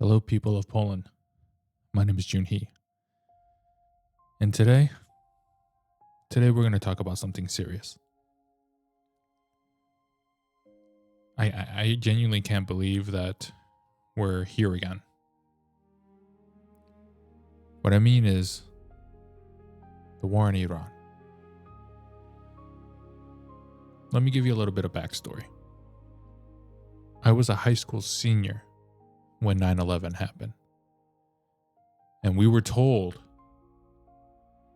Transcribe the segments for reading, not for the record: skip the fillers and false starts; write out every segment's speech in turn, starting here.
Hello, people of Poland. My name is Joon. And today we're going to talk about something serious. I genuinely can't believe that we're here again. What I mean is the war in Iran. Let me give you a little bit of backstory. I was a high school senior when 9/11 happened. And we were told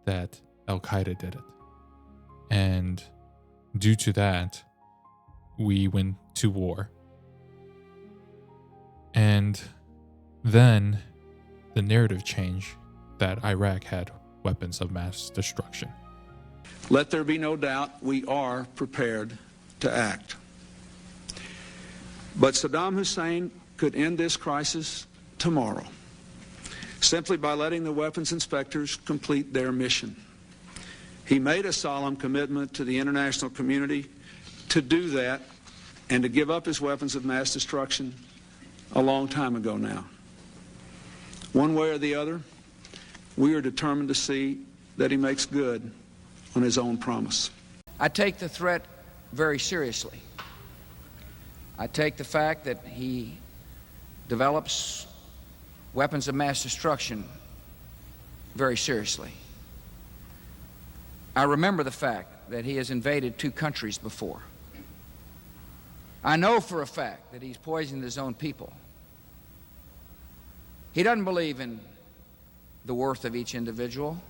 that Al-Qaeda did it. And due to that, we went to war. And then the narrative changed that Iraq had weapons of mass destruction. Let there be no doubt we are prepared to act. But Saddam Hussein could end this crisis tomorrow, simply by letting the weapons inspectors complete their mission. He made a solemn commitment to the international community to do that and to give up his weapons of mass destruction a long time ago now. One way or the other, we are determined to see that he makes good on his own promise. I take the threat very seriously. I take the fact that he develops weapons of mass destruction very seriously. I remember the fact that he has invaded 2 countries before. I know for a fact that he's poisoned his own people. He doesn't believe in the worth of each individual.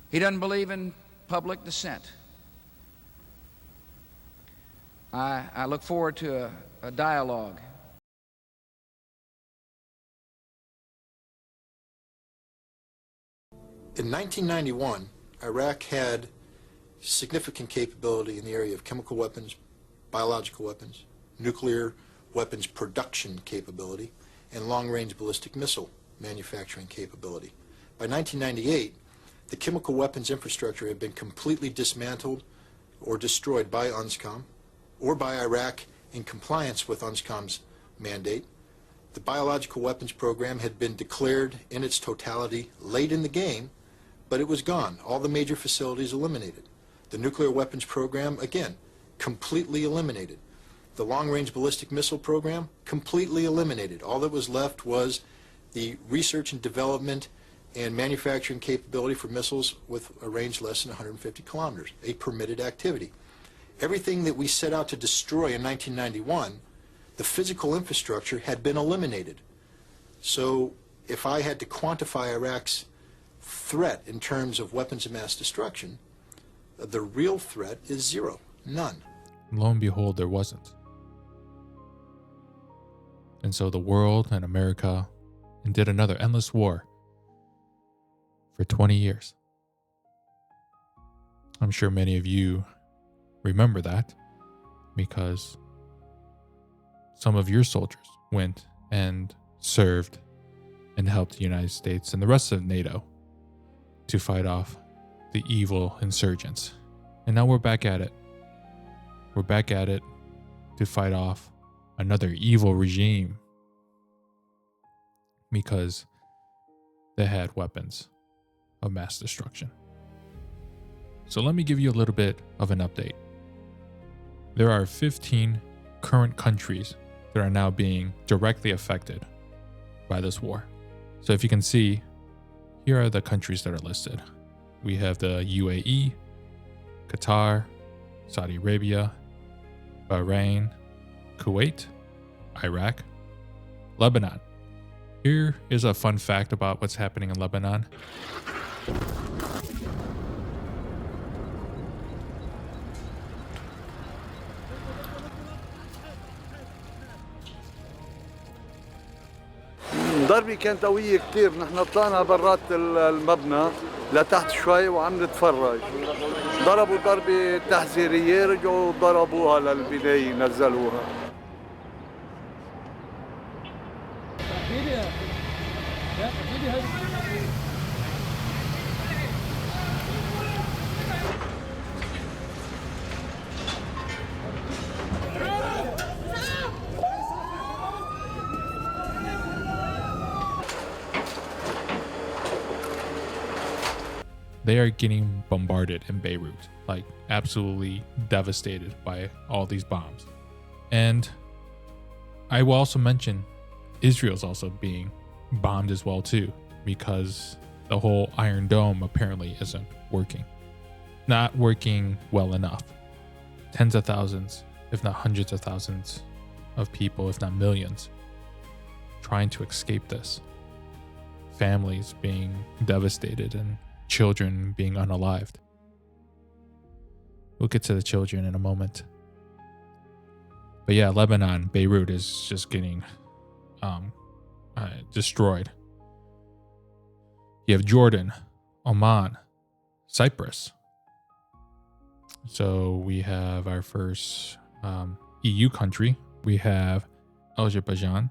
He doesn't believe in public dissent. I look forward to a dialogue. In 1991, Iraq had significant capability in the area of chemical weapons, biological weapons, nuclear weapons production capability, and long-range ballistic missile manufacturing capability. By 1998, the chemical weapons infrastructure had been completely dismantled or destroyed by UNSCOM or by Iraq in compliance with UNSCOM's mandate. The biological weapons program had been declared in its totality late in the game, but it was gone. All the major facilities eliminated. The nuclear weapons program, again, completely eliminated. The long-range ballistic missile program, completely eliminated. All that was left was the research and development and manufacturing capability for missiles with a range less than 150 kilometers, a permitted activity. Everything that we set out to destroy in 1991, the physical infrastructure had been eliminated. So if I had to quantify Iraq's threat in terms of weapons of mass destruction, the real threat is zero, none. Lo and behold, there wasn't. And so the world and America did another endless war for 20 years. I'm sure many of you remember that because some of your soldiers went and served and helped the United States and the rest of NATO to fight off the evil insurgents. And now we're back at it. We're back at it to fight off another evil regime because they had weapons of mass destruction. So let me give you a little bit of an update. There are 15 current countries that are now being directly affected by this war. So if you can see, here are the countries that are listed. We have the UAE, Qatar, Saudi Arabia, Bahrain, Kuwait, Iraq, Lebanon. Here is a fun fact about what's happening in Lebanon. ضربة كانت قوية كتير، نحن طلعنا برات المبنى لتحت شوي وعم نتفرج. ضربوا ضربة تحذيرية، رجعوا ضربوها للبناية نزلوها. they are getting bombarded in Beirut, like absolutely devastated by all these bombs. And I will also mention Israel's also being bombed as well too, because the whole Iron Dome apparently isn't working. Not working well enough. Tens of thousands, if not hundreds of thousands of people, if not millions, trying to escape this. Families being devastated and children being unalived. We'll get to the children in a moment. But yeah, Lebanon, Beirut is just getting destroyed. You have Jordan, Oman, Cyprus. So we have our first EU country. We have Azerbaijan,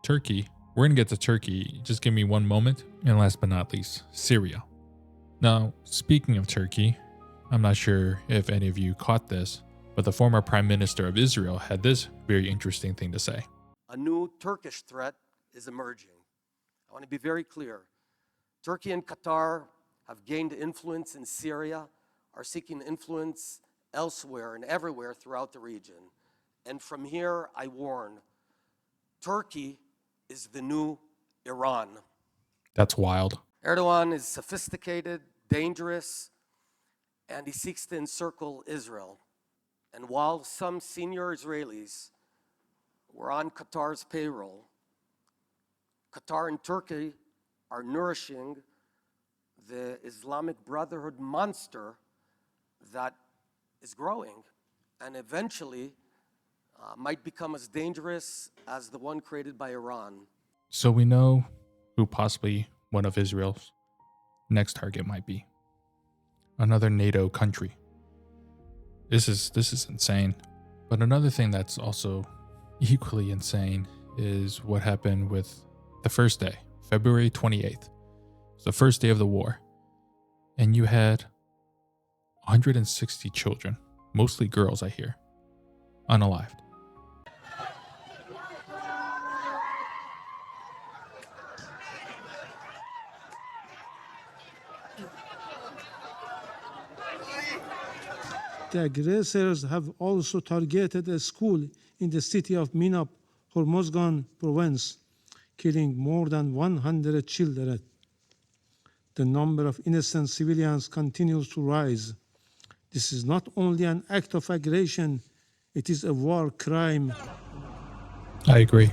Turkey. We're going to get to Turkey. Just give me one moment. And last but not least, Syria. Now, speaking of Turkey, I'm not sure if any of you caught this, but the former Prime Minister of Israel had this very interesting thing to say. A new Turkish threat is emerging. I want to be very clear. Turkey and Qatar have gained influence in Syria, are seeking influence elsewhere and everywhere throughout the region. And from here, I warn, Turkey is the new Iran. That's wild. Erdogan is sophisticated, dangerous, and he seeks to encircle Israel. And while some senior Israelis were on Qatar's payroll, Qatar and Turkey are nourishing the Islamic Brotherhood monster that is growing and eventually might become as dangerous as the one created by Iran. So we know who possibly one of Israel's next target might be. Another NATO country. This is insane. But another thing that's also equally insane is what happened with the first day, February 28th. It's the first day of the war. And you had 160 children, mostly girls, I hear, unalived. The aggressors have also targeted a school in the city of Minab, Hormozgan province, killing more than 100 children. The number of innocent civilians continues to rise. This is not only an act of aggression, it is a war crime. I agree.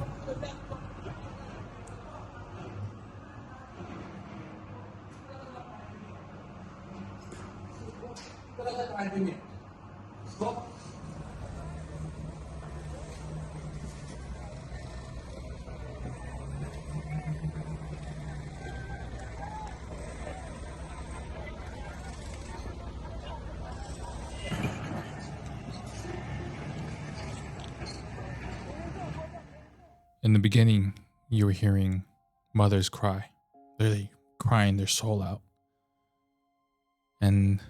In the beginning, you were hearing mothers cry, literally crying their soul out. And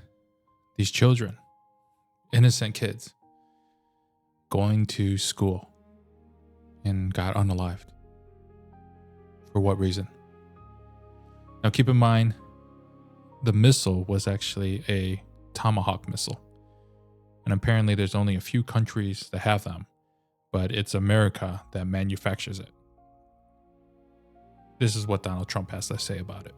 these children, innocent kids, going to school and got unalived. For what reason? Now keep in mind, the missile was actually a Tomahawk missile. And apparently there's only a few countries that have them, but it's America that manufactures it. This is what Donald Trump has to say about it.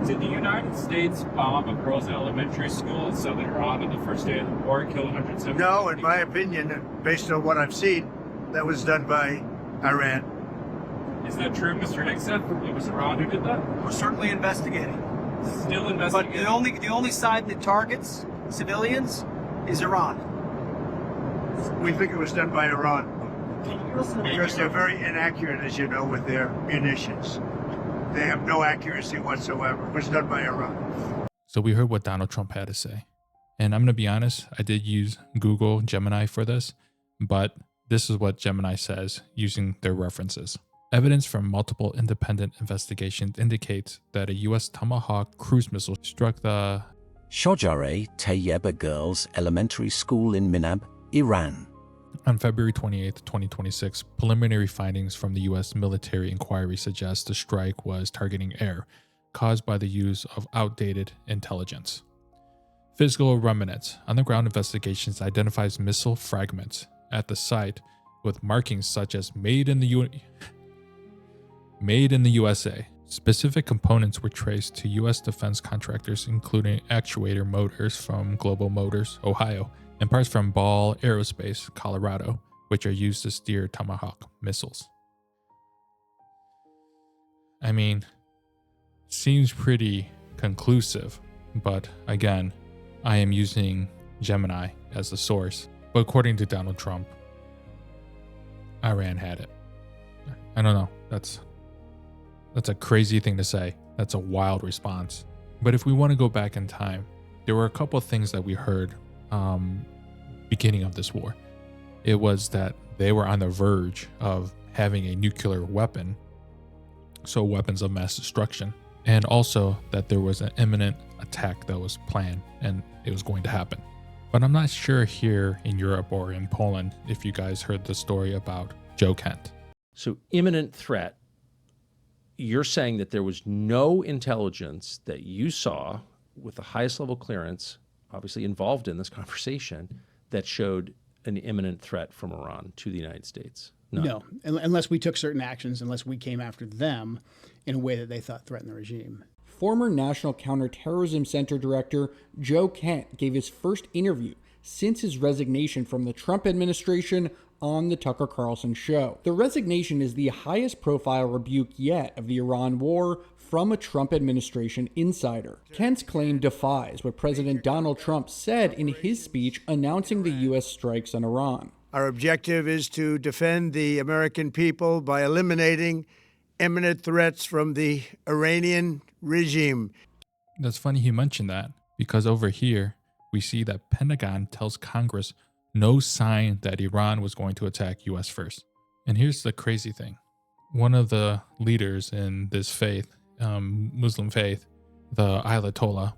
Did the United States bomb a girls' elementary school in southern Iran on the first day of the war and kill 170? No, in my opinion, based on what I've seen, that was done by Iran. Is that true, Mr. Expat? It was Iran who did that? We're certainly investigating. Still investigating? But the only side that targets civilians is Iran. We think it was done by Iran because they're very inaccurate, as you know, with their munitions. They have no accuracy whatsoever. It was done by Iran. So we heard what Donald Trump had to say. And I'm going to be honest, I did use Google Gemini for this, but this is what Gemini says using their references. Evidence from multiple independent investigations indicates that a U.S. Tomahawk cruise missile struck the Shajare-Tayyebe Girls Elementary School in Minab, Iran. On February 28, 2026, preliminary findings from the U.S. military inquiry suggest the strike was targeting air, caused by the use of outdated intelligence. Physical remnants. On-the-ground investigations identifies missile fragments at the site with markings such as made in the USA. Specific components were traced to U.S. defense contractors, including actuator motors from Global Motors, Ohio, and parts from Ball Aerospace, Colorado, which are used to steer Tomahawk missiles. I mean, seems pretty conclusive, but again, I am using Gemini as the source. But according to Donald Trump, Iran had it. I don't know. That's a crazy thing to say. That's a wild response. But if we want to go back in time, there were a couple of things that we heard beginning of this war. It was that they were on the verge of having a nuclear weapon, so weapons of mass destruction, and also that there was an imminent attack that was planned and it was going to happen. But I'm not sure here in Europe or in Poland if you guys heard the story about Joe Kent. So imminent threat, you're saying that there was no intelligence that you saw with the highest level clearance, obviously involved in this conversation, that showed an imminent threat from Iran to the United States? None. No, unless we took certain actions, unless we came after them in a way that they thought threatened the regime. Former National Counterterrorism Center Director Joe Kent gave his first interview since his resignation from the Trump administration on the Tucker Carlson show. The resignation is the highest profile rebuke yet of the Iran war from a Trump administration insider. Kent's claim defies what President Donald Trump said in his speech announcing the U.S. strikes on Iran. Our objective is to defend the American people by eliminating imminent threats from the Iranian regime. That's funny he mentioned that, because over here we see that Pentagon tells Congress no sign that Iran was going to attack US first. And here's the crazy thing. One of the leaders in this faith, Muslim faith, the Ayatollah,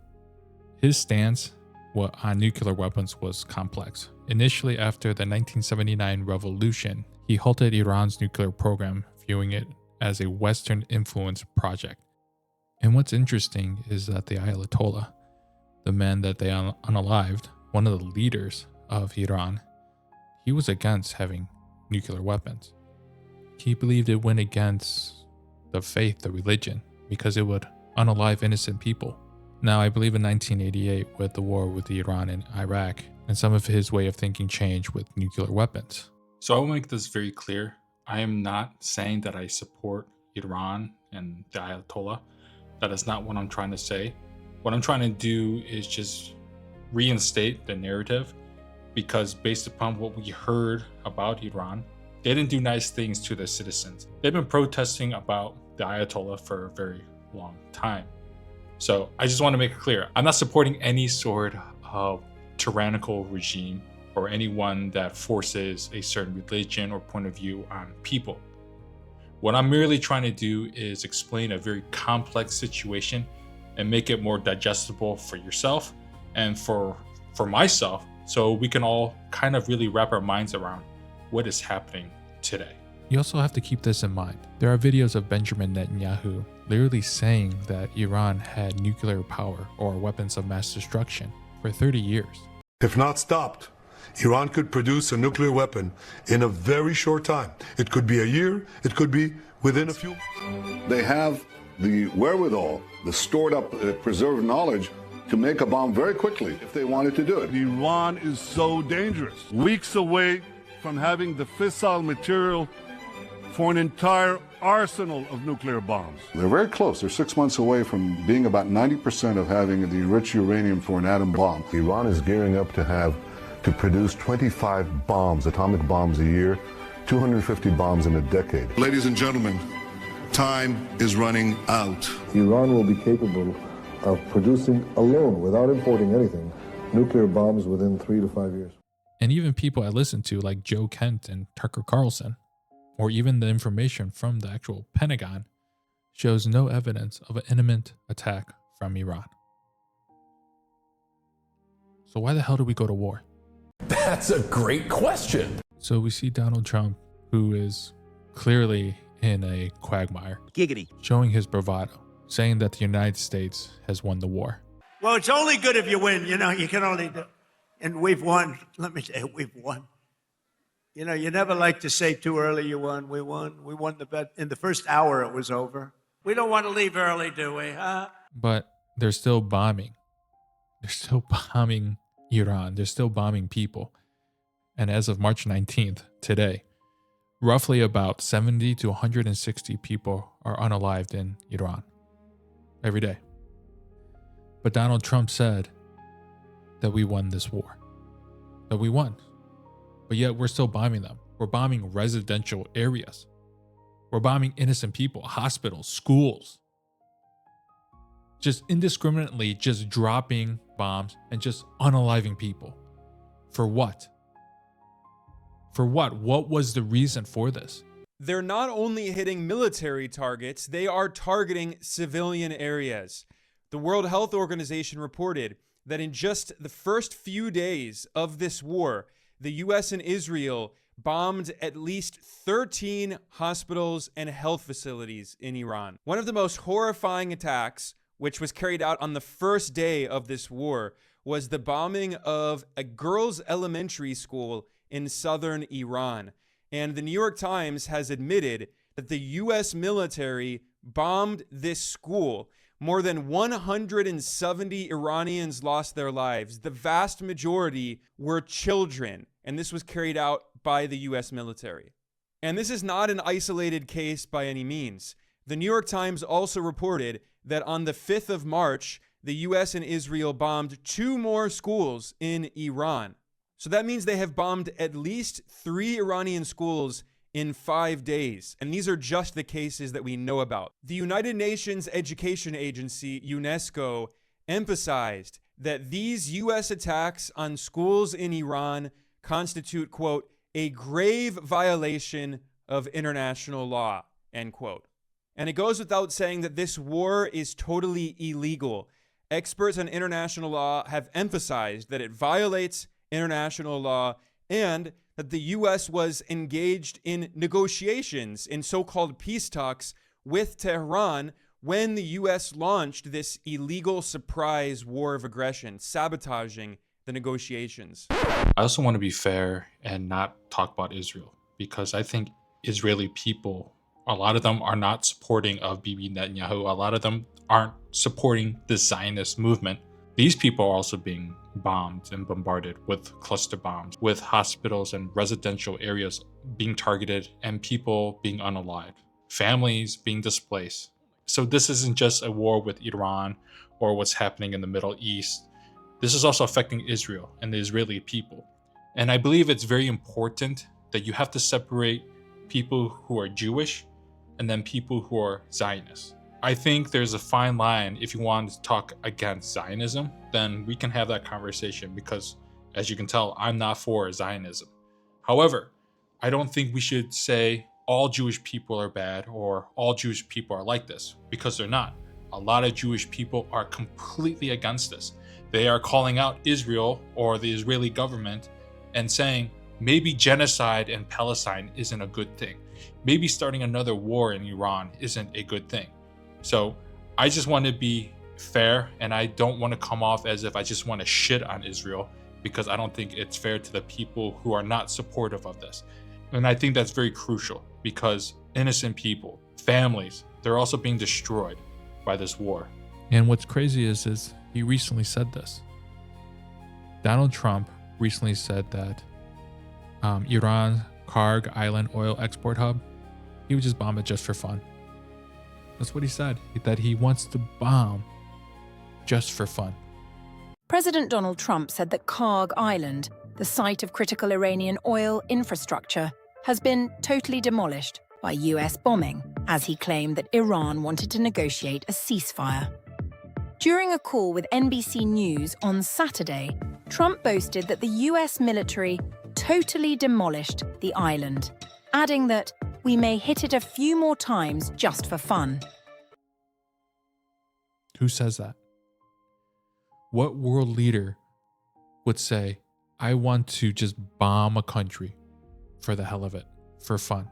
his stance on nuclear weapons was complex. Initially, after the 1979 revolution, he halted Iran's nuclear program, viewing it as a Western influence project. And what's interesting is that the Ayatollah, the man that they unalived, one of the leaders of Iran, he was against having nuclear weapons. He believed it went against the faith, the religion, because it would unalive innocent people. Now, I believe in 1988, with the war with Iran and Iraq, and some of his way of thinking changed with nuclear weapons. So I will make this very clear. I am not saying that I support Iran and the Ayatollah. That is not what I'm trying to say. What I'm trying to do is just reinstate the narrative, because based upon what we heard about Iran, they didn't do nice things to their citizens. They've been protesting about the Ayatollah for a very long time. So I just want to make it clear, I'm not supporting any sort of tyrannical regime or anyone that forces a certain religion or point of view on people. What I'm merely trying to do is explain a very complex situation and make it more digestible for yourself and for myself, so we can all kind of really wrap our minds around what is happening today. You also have to keep this in mind. There are videos of Benjamin Netanyahu literally saying that Iran had nuclear power or weapons of mass destruction for 30 years. If not stopped, Iran could produce a nuclear weapon in a very short time. It could be a year, it could be within a few. They have the wherewithal, the stored up, preserved knowledge to make a bomb very quickly if they wanted to do it. Iran is so dangerous. Weeks away from having the fissile material for an entire arsenal of nuclear bombs. They're very close. They're 6 months away from being about 90% of having the enriched uranium for an atom bomb. Iran is gearing up to produce 25 bombs, atomic bombs a year, 250 bombs in a decade. Ladies and gentlemen, time is running out. Iran will be capable of producing alone, without importing anything, nuclear bombs within 3 to 5 years. And even people I listen to, like Joe Kent and Tucker Carlson, or even the information from the actual Pentagon, shows no evidence of an imminent attack from Iran. So why the hell do we go to war? That's a great question. So we see Donald Trump, who is clearly in a quagmire, Giggity, showing his bravado, saying that the United States has won the war. Well, it's only good if you win. You know, you can only do. And we've won. Let me tell you, we've won. You know, you never like to say too early you won. We won. We won the bet. In the first hour, it was over. We don't want to leave early, do we? Huh? But they're still bombing. They're still bombing Iran. They're still bombing people. And as of March 19th, today, roughly about 70 to 160 people are unalived in Iran every day. But Donald Trump said that we won this war, that we won. But yet we're still bombing them. We're bombing residential areas. We're bombing innocent people, hospitals, schools. Just indiscriminately just dropping bombs and just unaliving people. For what? For what? What was the reason for this? They're not only hitting military targets, they are targeting civilian areas. The World Health Organization reported that in just the first few days of this war, the US and Israel bombed at least 13 hospitals and health facilities in Iran. One of the most horrifying attacks, which was carried out on the first day of this war, was the bombing of a girls' elementary school in southern Iran. And the New York Times has admitted that the US military bombed this school. More than 170 Iranians lost their lives. The vast majority were children, and this was carried out by the US military. And this is not an isolated case by any means. The New York Times also reported that on the 5th of March, the US and Israel bombed 2 more schools in Iran. So that means they have bombed at least 3 Iranian schools in 5 days. And these are just the cases that we know about. The United Nations Education Agency, UNESCO, emphasized that these US attacks on schools in Iran constitute, quote, a grave violation of international law, end quote. And it goes without saying that this war is totally illegal. Experts on international law have emphasized that it violates international law and that the U.S. was engaged in negotiations in so-called peace talks with Tehran when the U.S. launched this illegal surprise war of aggression, sabotaging the negotiations. I also want to be fair and not talk about Israel, because I think Israeli people, a lot of them are not supporting of Bibi Netanyahu. A lot of them aren't supporting the Zionist movement. These people are also being bombed and bombarded with cluster bombs, with hospitals and residential areas being targeted and people being unalived, families being displaced. So this isn't just a war with Iran or what's happening in the Middle East. This is also affecting Israel and the Israeli people. And I believe it's very important that you have to separate people who are Jewish and then people who are Zionists. I think there's a fine line. If you want to talk against Zionism, then we can have that conversation because, as you can tell, I'm not for Zionism. However, I don't think we should say all Jewish people are bad or all Jewish people are like this, because they're not. A lot of Jewish people are completely against this. They are calling out Israel or the Israeli government and saying maybe genocide in Palestine isn't a good thing. Maybe starting another war in Iran isn't a good thing. So I just want to be fair, and I don't want to come off as if I just want to shit on Israel, because I don't think it's fair to the people who are not supportive of this. And I think that's very crucial, because innocent people, families, they're also being destroyed by this war. And what's crazy is he recently said this. Donald Trump recently said that Iran, Karg Island oil export hub, he would just bomb it just for fun. That's what he said, that he wants to bomb just for fun. President Donald Trump said that Karg Island, the site of critical Iranian oil infrastructure, has been totally demolished by US bombing, as he claimed that Iran wanted to negotiate a ceasefire. During a call with NBC News on Saturday, Trump boasted that the US military totally demolished the island, adding that we may hit it a few more times just for fun. Who says that? What world leader would say, I want to just bomb a country for the hell of it, for fun?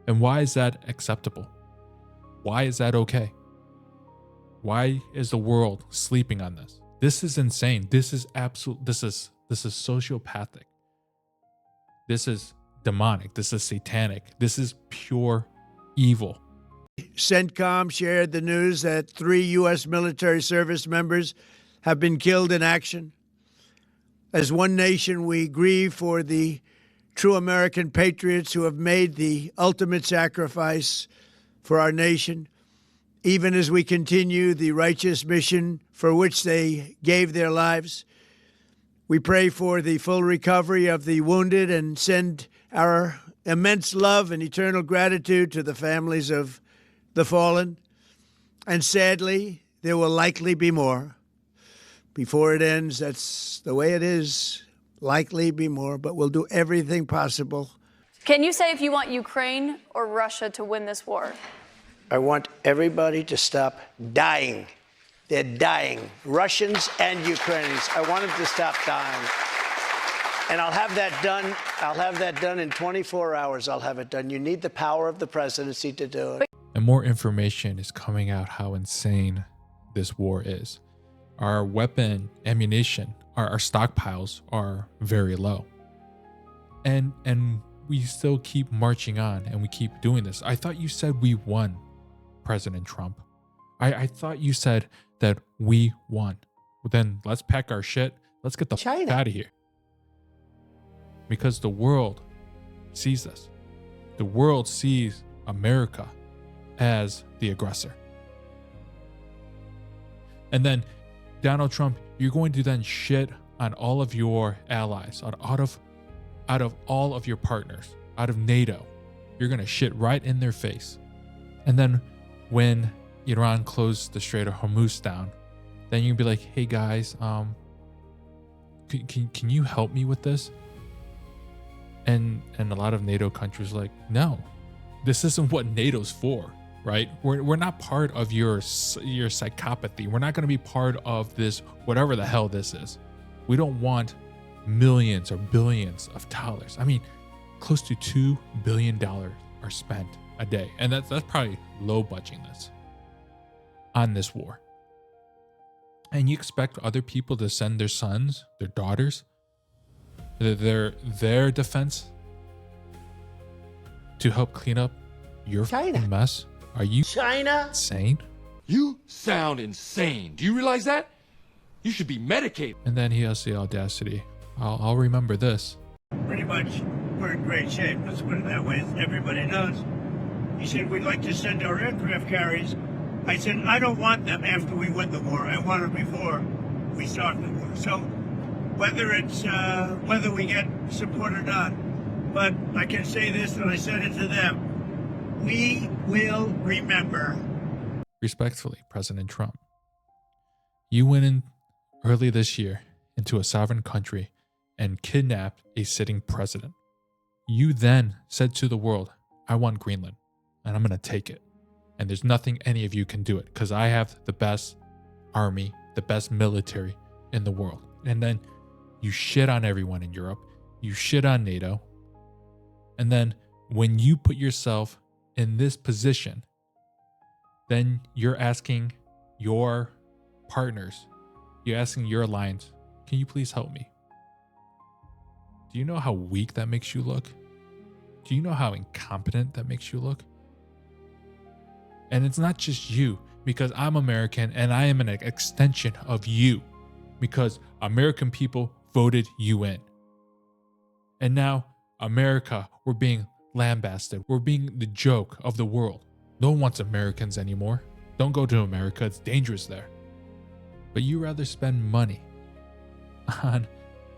And why is that acceptable? Why is that okay? Why is the world sleeping on this? This is insane. This is absolute. This is sociopathic. This is demonic. This is satanic. This is pure evil. CENTCOM shared the news that 3 U.S. military service members have been killed in action. As one nation, we grieve for the true American patriots who have made the ultimate sacrifice for our nation, even as we continue the righteous mission for which they gave their lives. We pray for the full recovery of the wounded and send our immense love and eternal gratitude to the families of the fallen. And sadly, there will likely be more. Before it ends, that's the way it is. Likely be more, but we'll do everything possible. Can you say if you want Ukraine or Russia to win this war? I want everybody to stop dying. They're dying, Russians and Ukrainians. I want them to stop dying. And I'll have that done. I'll have that done in 24 hours. I'll have it done. You need the power of the presidency to do it. And more information is coming out how insane this war is. Our weapon ammunition, our stockpiles are very low. And we still keep marching on and we keep doing this. I thought you said we won, President Trump. I thought you said that we won. Well, then let's pack our shit. Let's get the fuck out of here. Because the world sees this. The world sees America as the aggressor. And then Donald Trump, you're going to then shit on all of your allies, out of all of your partners, out of NATO. You're going to shit right in their face. And then when Iran closed the Strait of Hormuz down, then you can be like, hey guys, can you help me with this? And a lot of NATO countries are like, no, this isn't what NATO's for, right? We're not part of your psychopathy. We're not going to be part of this, whatever the hell this is. We don't want millions or billions of dollars. I mean, close to $2 billion are spent a day. And that's probably low budgeting this on this war. And you expect other people to send their sons, their daughters, their defense to help clean up your mess? Are you insane? You sound insane. Do you realize that? You should be medicated. And then he has the audacity. I'll remember this. Pretty much, we're in great shape. Let's put it that way. Everybody knows. He said, we'd like to send our aircraft carriers. I said, I don't want them after we win the war. I want them before we start the war. So whether we get support or not, but I can say this, and I said it to them, we will remember. Respectfully, President Trump, you went in early this year into a sovereign country and kidnapped a sitting president. You then said to the world, I want Greenland, and I'm going to take it. And there's nothing any of you can do it because I have the best army, the best military in the world. And then you shit on everyone in Europe. You shit on NATO. And then when you put yourself in this position, then you're asking your partners, you're asking your alliance, can you please help me? Do you know how weak that makes you look? Do you know how incompetent that makes you look? And it's not just you, because I'm American and I am an extension of you, because American people voted you in. And now, America, we're being lambasted. We're being the joke of the world. No one wants Americans anymore. Don't go to America, it's dangerous there. But you rather spend money on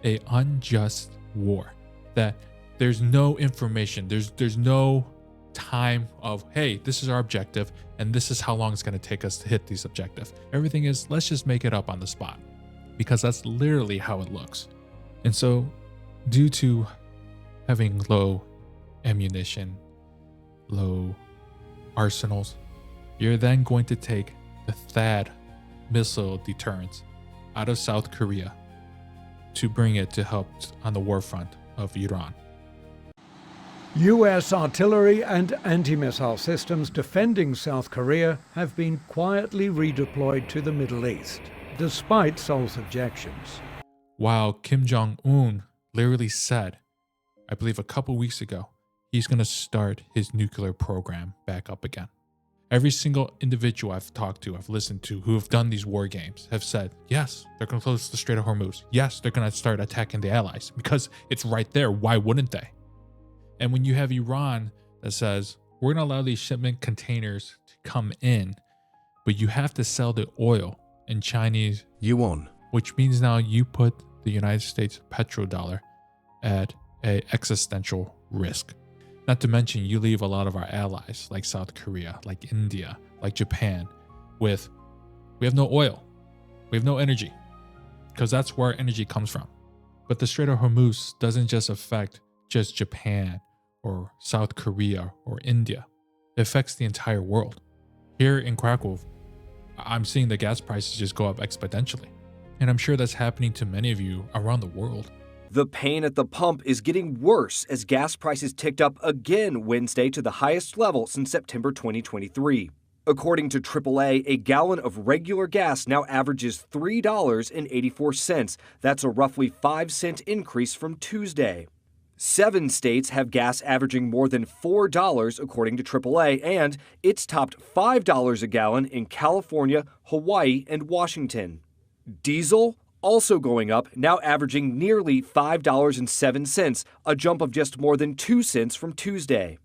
an unjust war that there's no information, there's no time of, hey, this is our objective and this is how long it's going to take us to hit these objectives. Everything is, let's just make it up on the spot, because that's literally how it looks. And so due to having low ammunition, low arsenals, you're then going to take the THAAD missile deterrence out of South Korea to bring it to help on the war front of Iran. U.S. artillery and anti-missile systems defending South Korea have been quietly redeployed to the Middle East, despite Seoul's objections. While Kim Jong-un literally said, I believe a couple weeks ago, he's going to start his nuclear program back up again. Every single individual I've talked to, I've listened to, who have done these war games have said, yes, they're going to close the Strait of Hormuz. Yes, they're going to start attacking the allies because it's right there. Why wouldn't they? And when you have Iran that says, we're going to allow these shipment containers to come in, but you have to sell the oil in Chinese yuan, which means now you put the United States petrodollar at an existential risk. Not to mention, you leave a lot of our allies like South Korea, like India, like Japan, we have no oil, we have no energy, because that's where our energy comes from. But the Strait of Hormuz doesn't just affect just Japan or South Korea or India. It affects the entire world. Here in Krakow, I'm seeing the gas prices just go up exponentially. And I'm sure that's happening to many of you around the world. The pain at the pump is getting worse as gas prices ticked up again Wednesday to the highest level since September 2023. According to AAA, a gallon of regular gas now averages $3.84. That's a roughly 5-cent increase from Tuesday. 7 states have gas averaging more than $4 according to AAA, and it's topped $5 a gallon in California, Hawaii, and Washington. Diesel also going up, now averaging nearly $5.07, a jump of just more than 2 cents from Tuesday.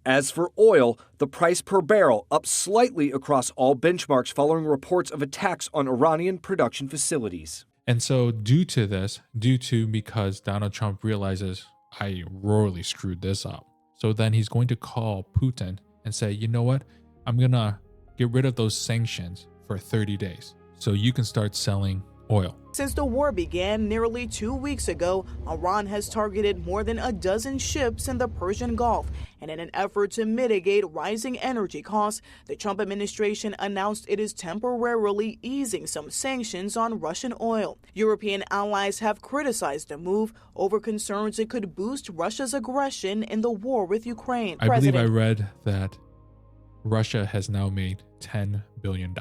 As for oil, the price per barrel up slightly across all benchmarks following reports of attacks on Iranian production facilities. And so because Donald Trump realizes I royally screwed this up, so then he's going to call Putin and say, you know what, I'm going to get rid of those sanctions for 30 days so you can start selling oil. Since the war began nearly 2 weeks ago, Iran has targeted more than a dozen ships in the Persian Gulf. And in an effort to mitigate rising energy costs, the Trump administration announced it is temporarily easing some sanctions on Russian oil. European allies have criticized the move over concerns it could boost Russia's aggression in the war with Ukraine. I believe I read that Russia has now made $10 billion.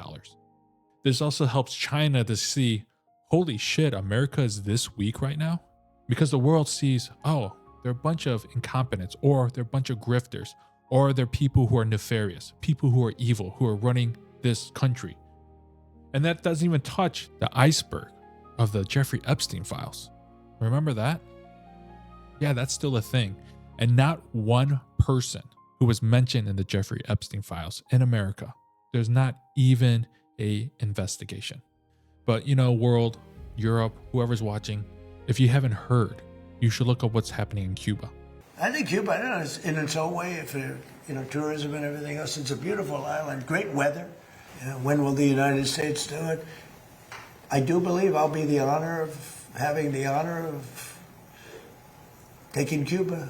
This also helps China to see, holy shit, America is this weak right now? Because the world sees, oh, they're a bunch of incompetents, or they're a bunch of grifters, or they're people who are nefarious, people who are evil, who are running this country. And that doesn't even touch the iceberg of the Jeffrey Epstein files. Remember that? Yeah, that's still a thing. And not one person who was mentioned in the Jeffrey Epstein files in America. There's not even an investigation. But world, Europe, whoever's watching, if you haven't heard, you should look up what's happening in Cuba. I think Cuba, is in its own way, for tourism and everything else, it's a beautiful island, great weather. When will the United States do it? I do believe I'll be having the honor of taking Cuba.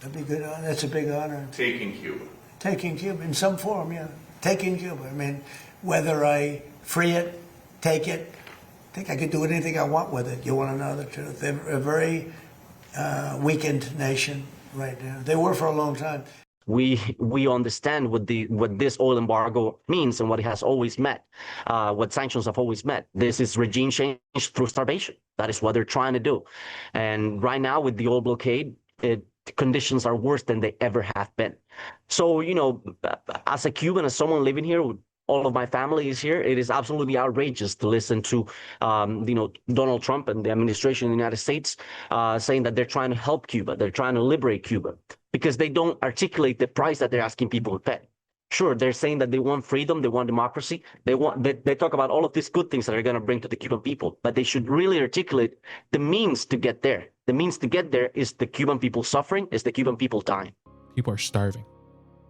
That'd be good. That's a big honor. Taking Cuba. Taking Cuba in some form, yeah. Taking Cuba. I mean, whether I free it, take it, I think I could do anything I want with it. You want to know the truth? They're a very weakened nation right now. They were for a long time. We understand what this oil embargo means and what it has always meant, what sanctions have always meant. This is regime change through starvation. That is what they're trying to do. And right now with the oil blockade, conditions are worse than they ever have been. So, as a Cuban, as someone living here, all of my family is here. It is absolutely outrageous to listen to, Donald Trump and the administration in the United States saying that they're trying to help Cuba. They're trying to liberate Cuba because they don't articulate the price that they're asking people to pay. Sure, they're saying that they want freedom, they want democracy, they talk about all of these good things that are going to bring to the Cuban people, but they should really articulate the means to get there. The means to get there is the Cuban people suffering, is the Cuban people dying. People are starving.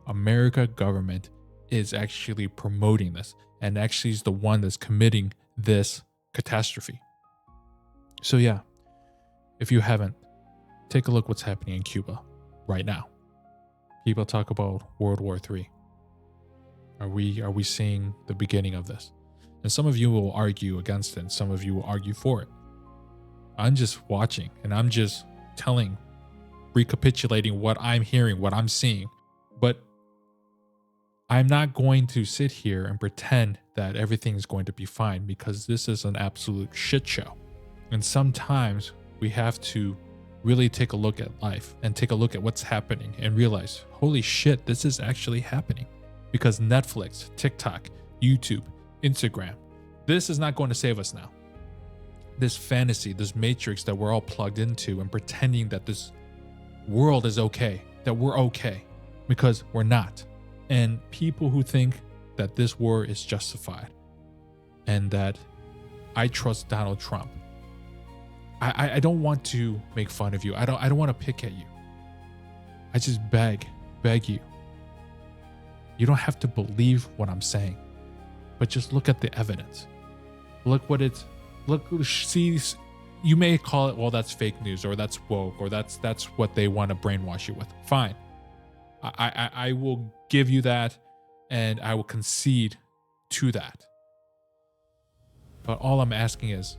America government is actually promoting this and actually is the one that's committing this catastrophe. So yeah, if you haven't, take a look what's happening in Cuba right now. People talk about World War III. Are we seeing the beginning of this? And some of you will argue against it, and some of you will argue for it. I'm just watching, and I'm just telling recapitulating what I'm hearing, what I'm seeing. But I'm not going to sit here and pretend that everything's going to be fine, because this is an absolute shit show. And sometimes we have to really take a look at life and take a look at what's happening and realize, holy shit, this is actually happening. Because Netflix, TikTok, YouTube, Instagram, this is not going to save us now. This fantasy, this matrix that we're all plugged into and pretending that this world is okay, that we're okay, because we're not. And people who think that this war is justified and that I trust Donald Trump, I don't want to make fun of you. I don't want to pick at you. I just beg you. You don't have to believe what I'm saying, but just look at the evidence. See, you may call it, well, that's fake news, or that's woke, or that's what they want to brainwash you with. Fine. I will give you that, and I will concede to that. But all I'm asking is,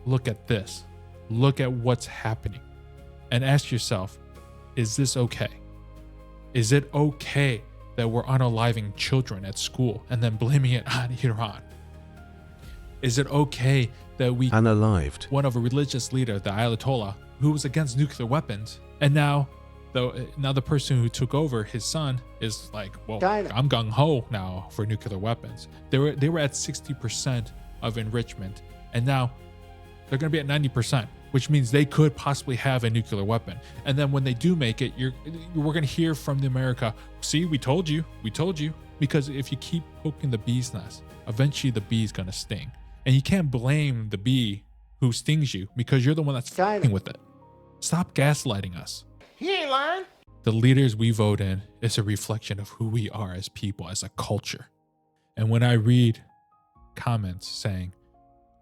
look at this. Look at what's happening. And ask yourself, is this okay? Is it okay that we're unaliving children at school and then blaming it on Iran? Is it okay that we unalived one of a religious leader, the Ayatollah, who was against nuclear weapons, and now the person who took over, his son, is like, well, China. I'm gung-ho now for nuclear weapons. They were at 60% of enrichment, and now they're going to be at 90%, which means they could possibly have a nuclear weapon. And then when they do make it, we're going to hear from the America, see, we told you. Because if you keep poking the bee's nest, eventually the bee's going to sting. And you can't blame the bee who stings you, because you're the one that's fighting with it. Stop gaslighting us. He ain't lying. The leaders we vote in is a reflection of who we are as people, as a culture. And when I read comments saying,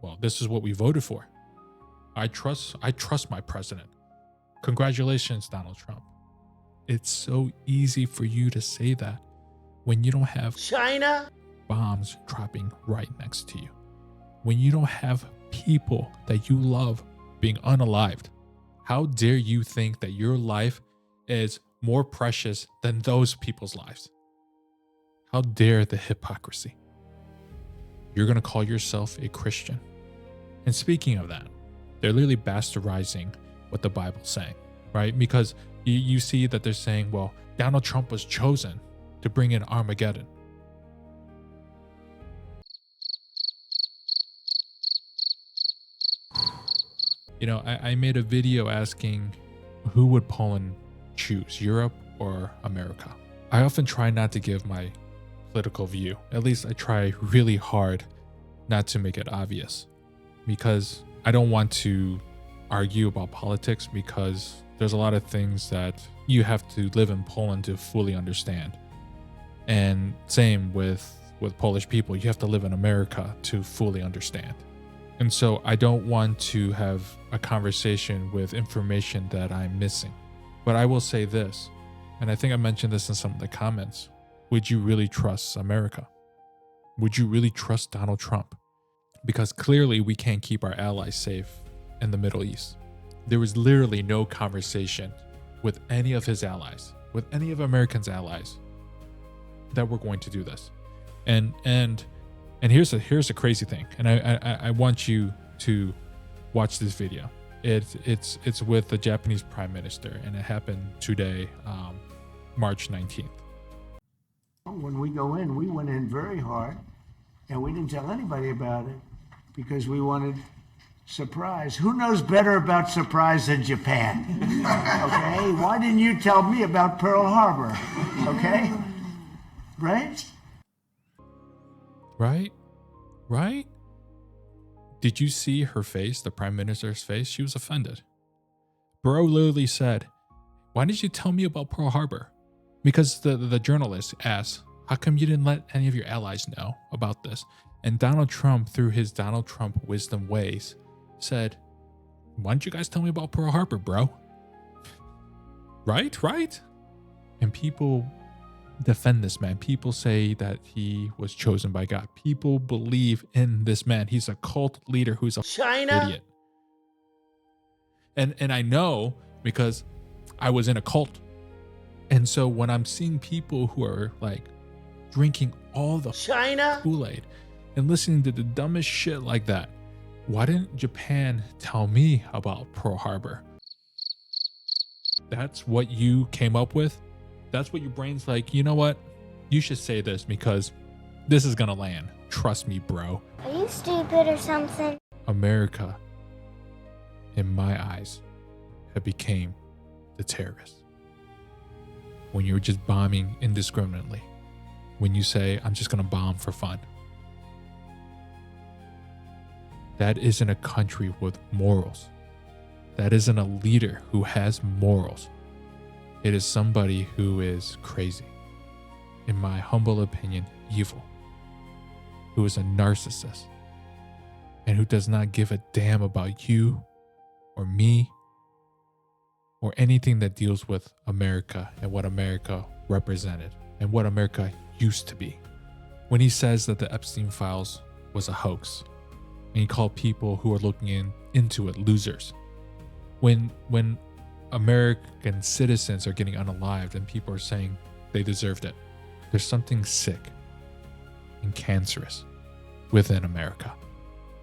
well, this is what we voted for, I trust my president. Congratulations, Donald Trump. It's so easy for you to say that when you don't have China bombs dropping right next to you. When you don't have people that you love being unalived. How dare you think that your life is more precious than those people's lives? How dare the hypocrisy? You're going to call yourself a Christian. And speaking of that, they're literally bastardizing what the Bible's saying, right? Because you see that they're saying, well, Donald Trump was chosen to bring in Armageddon. You know, I made a video asking, who would Poland choose, Europe or America? I often try not to give my political view. At least I try really hard not to make it obvious, because I don't want to argue about politics, because there's a lot of things that you have to live in Poland to fully understand. And same with Polish people, you have to live in America to fully understand. And so I don't want to have a conversation with information that I'm missing. But I will say this, and I think I mentioned this in some of the comments. Would you really trust America? Would you really trust Donald Trump? Because clearly we can't keep our allies safe in the Middle East. There was literally no conversation with any of his allies, with any of Americans' allies, that we're going to do this. And here's a crazy thing, and I want you to watch this video. It's with the Japanese Prime Minister, and it happened today, March 19th. When we go in, we went in very hard, and we didn't tell anybody about it because we wanted surprise. Who knows better about surprise than Japan? Okay, why didn't you tell me about Pearl Harbor? Okay, right? Right? Did you see her face, the Prime Minister's face? She was offended. Bro literally said, why did you tell me about Pearl Harbor? Because the journalist asked, how come you didn't let any of your allies know about this? And Donald Trump, through his Donald Trump wisdom ways, said, why didn't you guys tell me about Pearl Harbor, bro? Right? And people defend this man. People say that he was chosen by God. People believe in this man. He's a cult leader who's a China idiot. And I know, because I was in a cult. And so when I'm seeing people who are like drinking all the China Kool-Aid and listening to the dumbest shit like that, why didn't Japan tell me about Pearl Harbor? That's what you came up with? That's what your brain's like, you know what? You should say this because this is gonna land. Trust me, bro. Are you stupid or something? America, in my eyes, have became the terrorists. When you're just bombing indiscriminately. When you say, I'm just gonna bomb for fun. That isn't a country with morals. That isn't a leader who has morals. It is somebody who is crazy. In my humble opinion, evil. Who is a narcissist. And who does not give a damn about you or me or anything that deals with America and what America represented and what America used to be. When he says that the Epstein files was a hoax, and he called people who are looking into it losers. When American citizens are getting unalived and people are saying they deserved it, there's something sick and cancerous within America.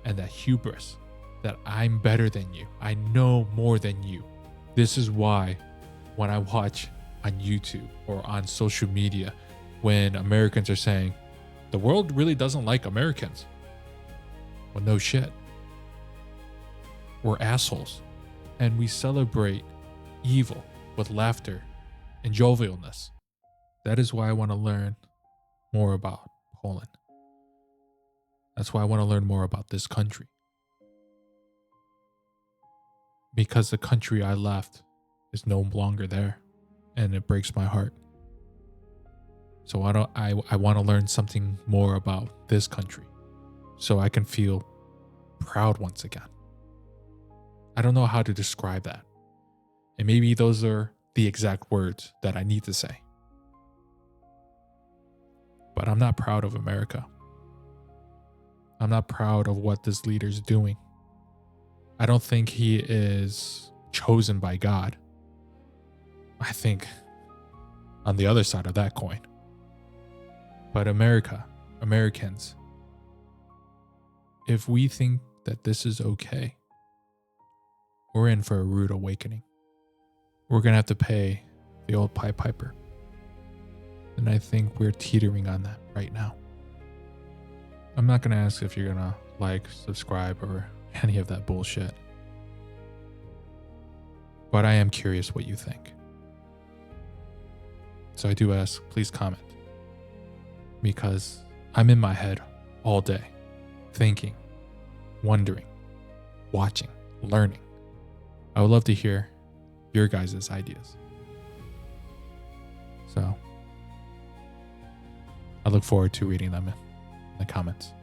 And that hubris, that I'm better than you, I know more than you. This is why when I watch on YouTube or on social media, when Americans are saying, the world really doesn't like Americans. Well, no shit. We're assholes. And we celebrate evil with laughter and jovialness. That is why I want to learn more about Poland. That's why I want to learn more about this country. Because the country I left is no longer there. And it breaks my heart. So I want to learn something more about this country. So I can feel proud once again. I don't know how to describe that. And maybe those are the exact words that I need to say. But I'm not proud of America. I'm not proud of what this leader's doing. I don't think he is chosen by God. I think on the other side of that coin. But Americans, if we think that this is okay, we're in for a rude awakening. We're going to have to pay the old Pied Piper. And I think we're teetering on that right now. I'm not going to ask if you're going to like, subscribe, or any of that bullshit. But I am curious what you think. So I do ask, please comment. Because I'm in my head all day, thinking, wondering, watching, learning. I would love to hear your guys' ideas. So I look forward to reading them in the comments.